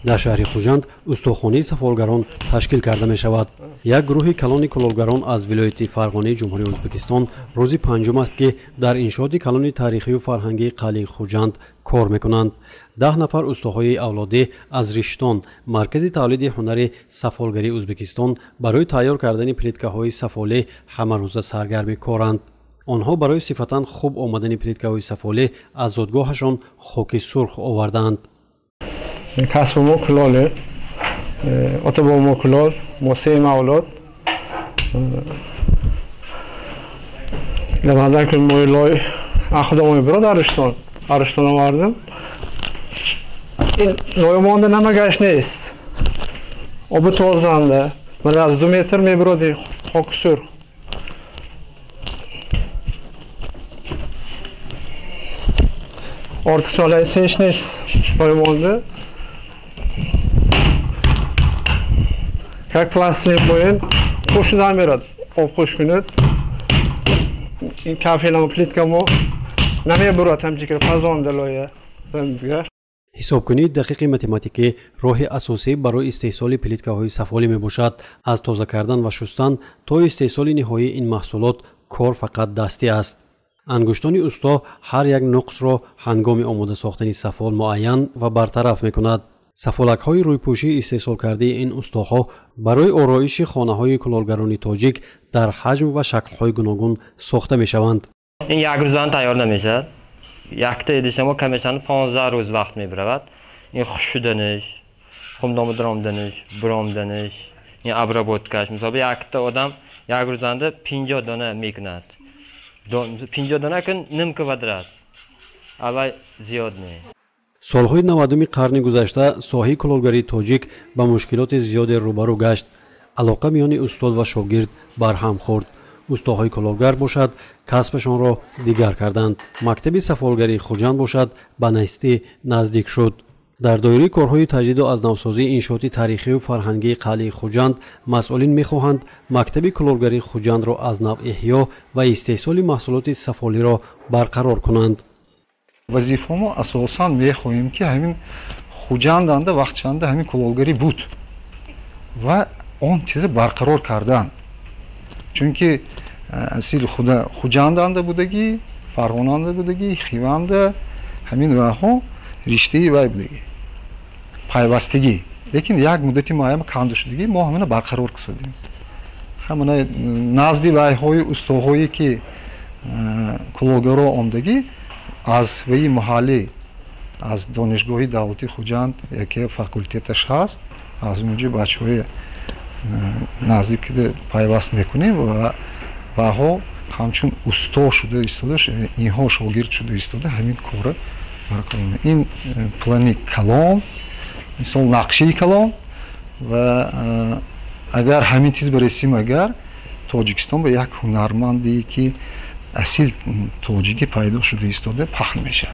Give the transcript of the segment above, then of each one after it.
дар шаҳри Хужанд устохонаи сафолгарон ташкил карда мешавад. Як гурӯҳи калони кулолгарон аз вилояти Фарғонаи Ҷумҳурии Ӯзбекистон рӯзи панҷум аст ки дар иншооти калони таърихию фарҳангии қалъаи Хужанд кор мекунанд. 10 нафар устоҳои авлодӣ аз Риштон, маркази тавлиди ҳунари сафолгарии Ӯзбекистон барои тайёр кардани плиткаҳои сафолӣ ҳамарӯза саргарми коранд. онҳо барои сифатан хуб омадани плиткаҳои сафолӣ аз зодгоҳашон хоки сурх овардаанд. کسب ما کلاله اتباع ما کلال ما 3 اولاد لبندن که ما لای اخدا ما براد ارشتان آوردم این لای مانده نمگش نیست آب تازنده ولی از 2 متر میبرادی خاک سرخ artık çalayı seç نیست لای مانده یک پلاستیک باید خوشیدن میرد آب خوش کنید این کافیل هم پلیتکا ما نمیبرد همچی که پزان دلایه زندگی ҳисобкунии дақиқи математикӣ роҳи асосӣ барои истеҳсоли плиткаҳои сафолӣ мебошад. аз тоза кардан ва шустан то истеҳсоли ниҳоии ин маҳсулот кор фақат дастӣ аст. ангуштони усто ҳар як нуқсро ҳангоми омода сохтани сафол муайян ва бартараф мекунад. сафолакҳои рӯйпӯшии истеҳсолкардаи ин устоҳо барои ороиши хонаҳои кулолгарони тоҷик дар ҳаҷм ва шаклҳои гуногун сохта мешаванд. ин як рӯзан тайёр намешад. якта идиша мо камешани 15 рӯз вақт мебарад. ин хуш шуданиш, хумдомудромданиш, буромданиш, ин обработкаш. мисол якта одам як рӯзанда 50 дона мекунад. 50 дона кун ним квадрат. авай зиёд не. солҳои 90-уми қарни гузашта соҳаи кулолгарии тоҷик ба мушкилоти зиёде рӯбарӯ гашт. алоқа миёни устод ва шогирд барҳам хӯрд. устоҳои кулолгар бошад, касбашонро дигар карданд. мактаби сафолгарии Хуҷанд бошад, ба нестӣ наздик шуд. дар доираи корҳои таҷдиду азнавсозии иншооти таърихию фарҳангии қалъаи Хуҷанд масъулин мехоҳанд мактаби кулолгарии Хуҷандро аз нав эҳё ва истеҳсоли маҳсулоти сафолиро барқарор кунанд. وظیفه ما اساساً میخواهیم که همین خوجندنده وقت چنده همین کلالگری بود و اون چیز برقرار کردن چون که اصیل خوجندنده بودگی فرغاننده بودگی خیوانده همین راهو رشته وای بودگی پیوستگی لیکن یک مدتی معین کنده شدگی ما همین برقرار کردیم همین نزدی وای های استوهایی که کلالگرا آمدگی از وی محلی از دانشگاهی دولتی خوجند یکی فاکولتتش هست از اونجا بچه‌های نزدیک پیوست میکنیم و ها همچون استا شده ایستاده اینها شاگرد شده ایستاده همین کار برکنیم. این پلانی کلام مثال نقشه کلام و اگر همین چیز برسیم اگر تاجیکستان به یک هنرمندی که اصیل توجیهی پیدا شده ایستاده پخش میشه.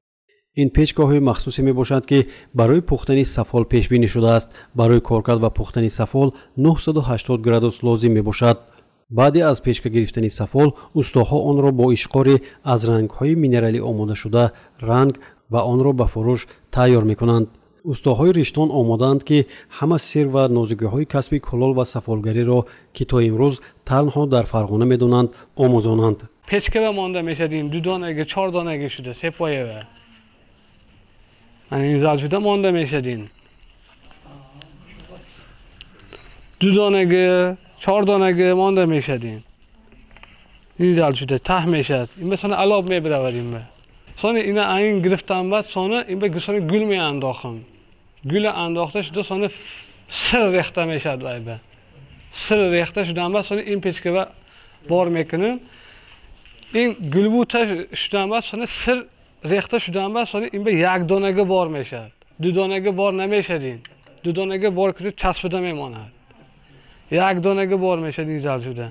این پیچگاه‌های مخصوصی میباشد که برای پختن سفال پیش بینی شده است. برای کارکرد و پختن سفال 980 گرادوس لازم میباشد. بعد از پیشگاه گرفتن سفال استاها آن را با اشقاری از رنگ‌های مینرالی آماده شده رنگ و آن را به فروش تیار میکنند. استاهای ریشتون آمادند که همه سر و نازکی‌های کسب کلال و سفالگری را که تا امروز تنها در فرغانه میدونند آموزانند. پیچکه به مانده میشدیم 2 دانگی 4 دانگی شده 3 پایه و این زل شده مانده میشدیم 2 دانگی 4 دانگی مانده میشدیم این زل شده ته میشد این مثلا علاب میبروریم به سانه اینا این گرفتم بعد سانه این به گسانه گل می انداخم گل انداخته شده سانه سر ریخته میشد وای به سر ریخته شده بعد سانه این پیچکه به بار میکنیم این گلبوته شدن بعد سانه سر ریخته شدن بعد سانه این به 1 دانگی بار میشد 2 دانگی بار نمیشدین 2 دانگی بار کنید چسبیده میماند 1 دانگی بار میشد این زل شده